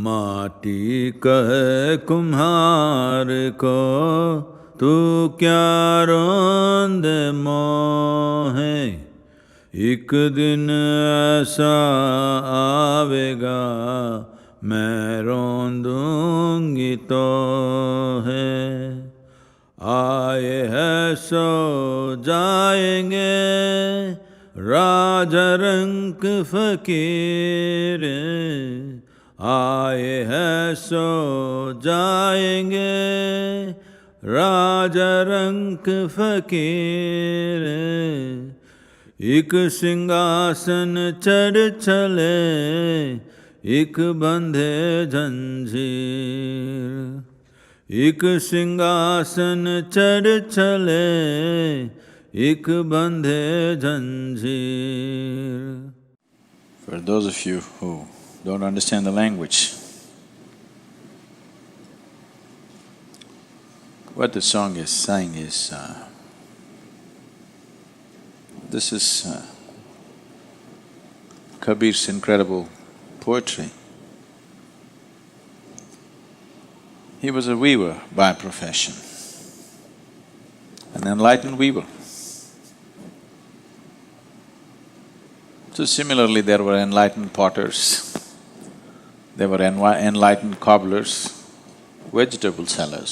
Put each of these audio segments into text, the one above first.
माटी कहे कुम्हार को तू क्या रोंदे मोहे, एक दिन ऐसा आवेगा मैं रोंदूंगी तो है। आए है सो जाएंगे राजा रंक फकीर, आए है सो जाएंगे राजा रंक फकीर। एक सिंहासन चढ़ चले एक बंधे जंजीर, एक सिंहासन चढ़ चले एक बंधे जंजीर। For those of you who don't understand the language, what the song is saying is, this is Kabir's incredible poetry. He was a weaver by profession, an enlightened weaver. So similarly, there were enlightened potters, there were enlightened cobblers, vegetable sellers,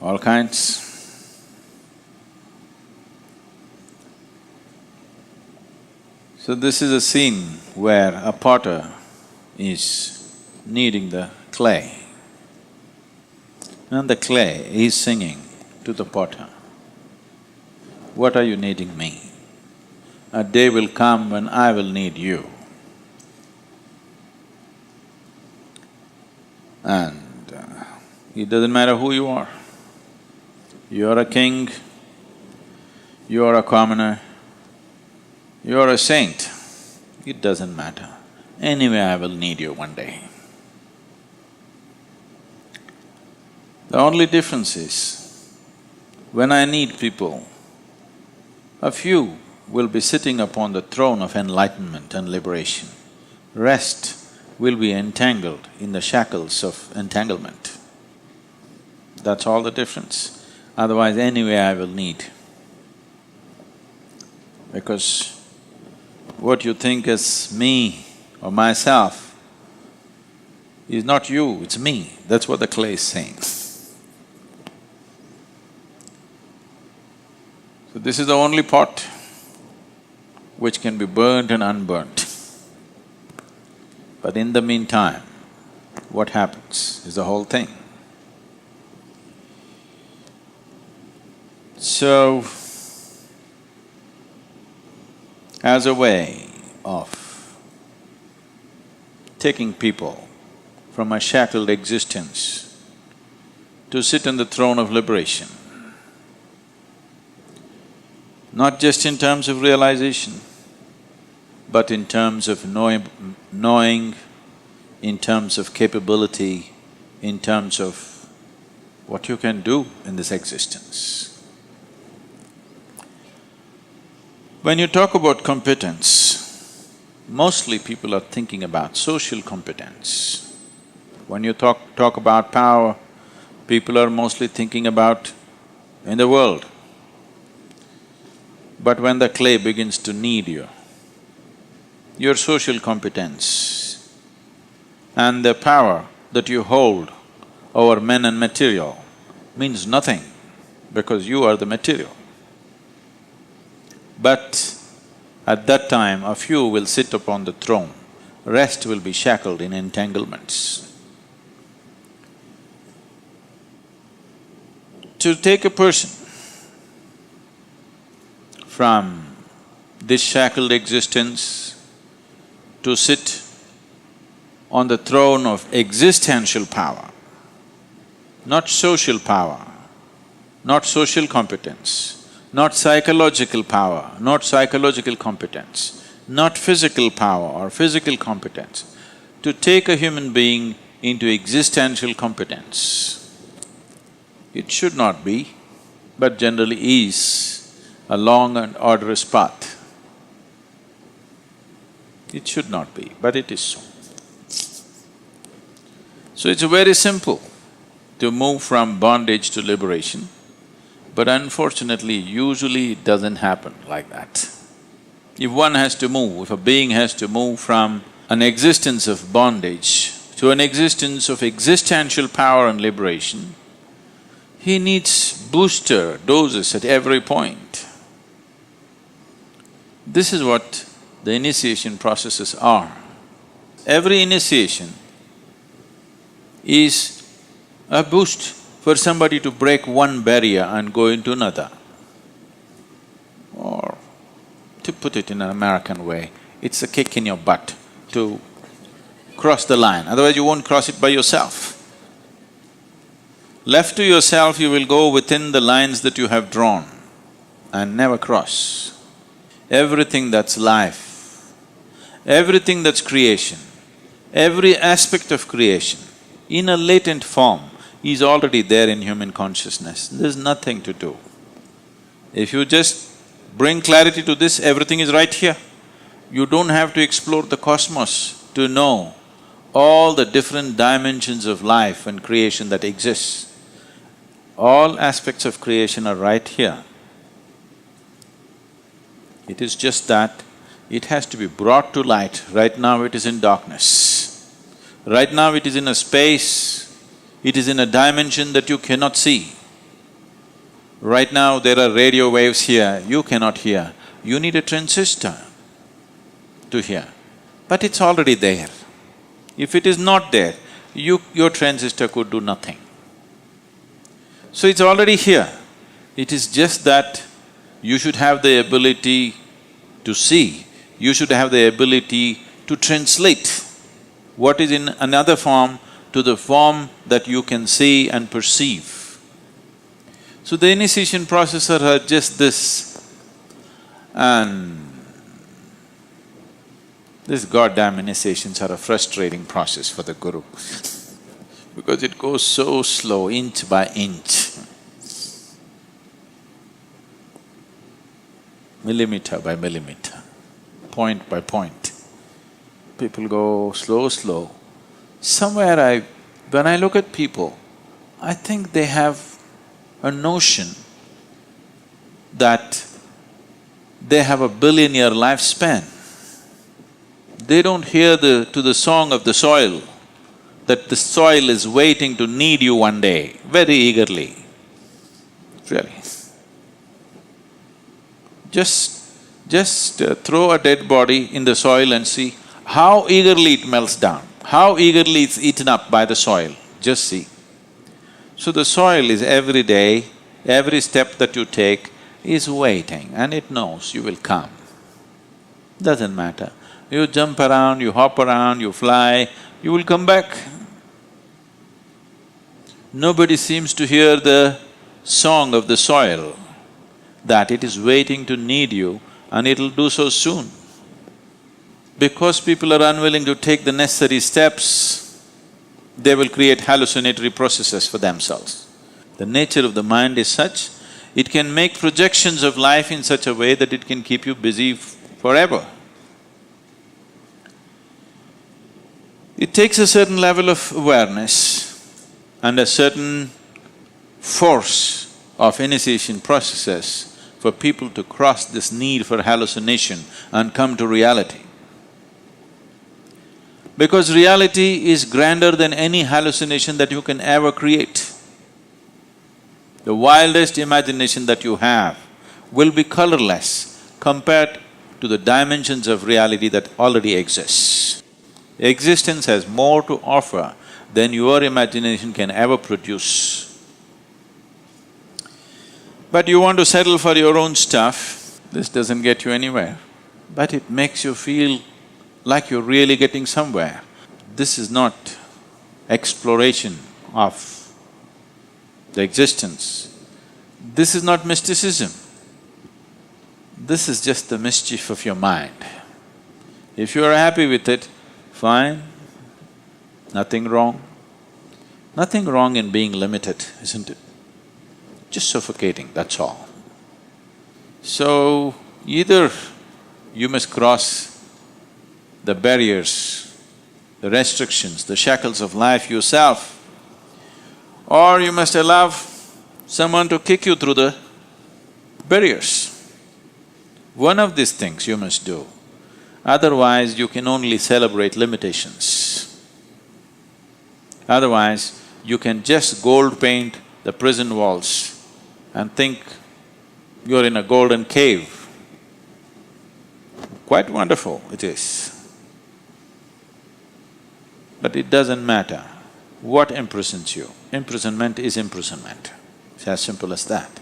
all kinds. So this is a scene where a potter is kneading the clay, and the clay is singing to the potter, "What are you kneading me? A day will come when I will need you." And it doesn't matter who you are. You're a king, you're a commoner, you're a saint, it doesn't matter. Anyway, I will need you one day. The only difference is, when I need people, a few will be sitting upon the throne of enlightenment and liberation. Rest will be entangled in the shackles of entanglement. That's all the difference. Otherwise, anyway I will need. Because what you think as me or myself is not you, it's me. That's what the clay is saying. So this is the only pot which can be burnt and unburnt. But in the meantime, what happens is the whole thing. So, as a way of taking people from a shackled existence to sit on the throne of liberation, not just in terms of realization, but in terms of knowing, in terms of capability, in terms of what you can do in this existence. When you talk about competence, mostly people are thinking about social competence. When you talk about power, people are mostly thinking about in the world. But when the clay begins to knead you, your social competence and the power that you hold over men and material means nothing, because you are the material. But at that time, a few will sit upon the throne, rest will be shackled in entanglements. To take a person from this shackled existence to sit on the throne of existential power, not social power, not social competence, not psychological power, not psychological competence, not physical power or physical competence, to take a human being into existential competence. It should not be, but generally is a long and arduous path. It should not be, but it is so. So it's very simple to move from bondage to liberation, but unfortunately, usually it doesn't happen like that. If one has to move, if a being has to move from an existence of bondage to an existence of existential power and liberation, he needs booster doses at every point. This is what the initiation processes are. Every initiation is a boost for somebody to break one barrier and go into another. Or to put it in an American way, it's a kick in your butt to cross the line, otherwise you won't cross it by yourself. Left to yourself, you will go within the lines that you have drawn and never cross. Everything that's life, everything that's creation, every aspect of creation, in a latent form, is already there in human consciousness. There's nothing to do. If you just bring clarity to this, everything is right here. You don't have to explore the cosmos to know all the different dimensions of life and creation that exists. All aspects of creation are right here. It is just that it has to be brought to light. Right now it is in darkness. Right now it is in a space, it is in a dimension that you cannot see. Right now there are radio waves here, you cannot hear. You need a transistor to hear, but it's already there. If it is not there, your transistor could do nothing. So it's already here. It is just that you should have the ability to see, you should have the ability to translate what is in another form to the form that you can see and perceive. So the initiation processes are just this, and these goddamn initiations are a frustrating process for the Guru because it goes so slow, inch by inch, millimeter by millimeter, point by point. People go slow. Somewhere when I look at people, I think they have a notion that they have a billion-year lifespan. They don't hear to the song of the soil, that the soil is waiting to need you one day, very eagerly, really. Just throw a dead body in the soil and see how eagerly it melts down, how eagerly it's eaten up by the soil, just see. So the soil is every day, every step that you take is waiting and it knows you will come. Doesn't matter. You jump around, you hop around, you fly, you will come back. Nobody seems to hear the song of the soil, that it is waiting to need you and it'll do so soon. Because people are unwilling to take the necessary steps, they will create hallucinatory processes for themselves. The nature of the mind is such, it can make projections of life in such a way that it can keep you busy forever. It takes a certain level of awareness and a certain force of initiation processes for people to cross this need for hallucination and come to reality. Because reality is grander than any hallucination that you can ever create. The wildest imagination that you have will be colorless compared to the dimensions of reality that already exists. Existence has more to offer than your imagination can ever produce. But you want to settle for your own stuff, this doesn't get you anywhere. But it makes you feel like you're really getting somewhere. This is not exploration of the existence. This is not mysticism. This is just the mischief of your mind. If you are happy with it, fine, nothing wrong. Nothing wrong in being limited, isn't it? Just suffocating, that's all. So, either you must cross the barriers, the restrictions, the shackles of life yourself, or you must allow someone to kick you through the barriers. One of these things you must do, otherwise you can only celebrate limitations. Otherwise, you can just gold paint the prison walls and think you're in a golden cave. Quite wonderful it is. But it doesn't matter what imprisons you. Imprisonment is imprisonment. It's as simple as that.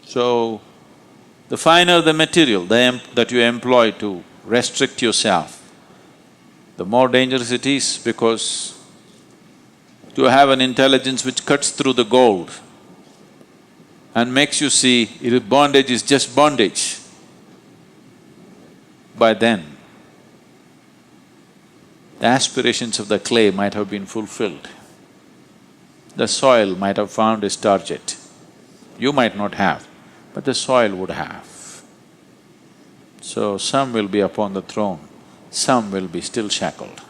So, the finer the material that you employ to restrict yourself, the more dangerous it is, because to have an intelligence which cuts through the gold and makes you see bondage is just bondage, by then the aspirations of the clay might have been fulfilled. The soil might have found its target. You might not have, but the soil would have. So some will be upon the throne, some will be still shackled.